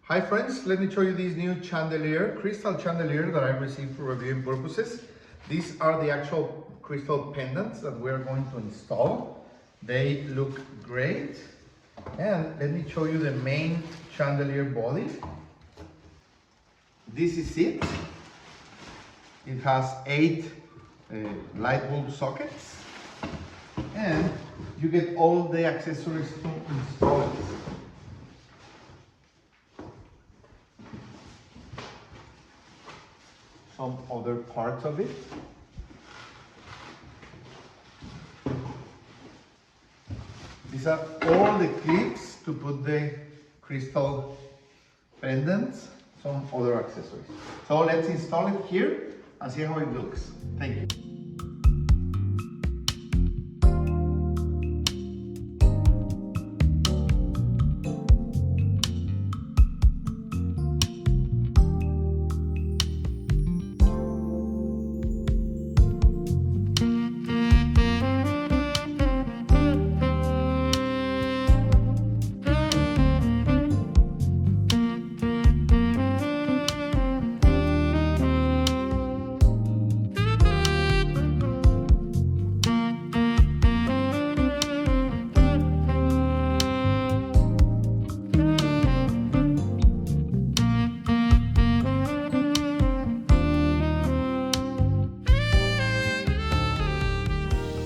Hi friends, let me show you this new chandelier, crystal chandelier that I received for reviewing purposes. These are the actual crystal pendants that we're going to install. They look great. And let me show you the main chandelier body. This is it. It has 8 light bulb sockets. And you get all the accessories to install it. Some other parts of it. These are all the clips to put the crystal pendants, some other accessories. So let's install it here and see how it looks. Thank you.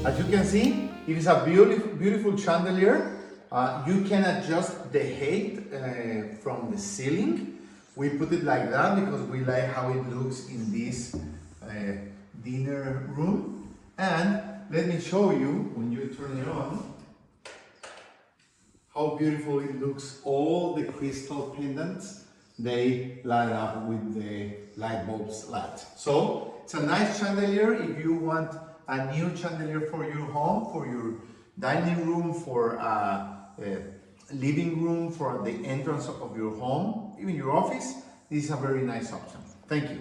As you can see, it is a beautiful chandelier. You can adjust the height from the ceiling. We put it like that because we like how it looks in this dinner room. And let me show you, when you turn it on, how beautiful it looks. All the crystal pendants, they light up with the light bulbs light. So it's a nice chandelier if you want a new chandelier for your home, for your dining room, for living room, for the entrance of your home, even your office. This is a very nice option. Thank you.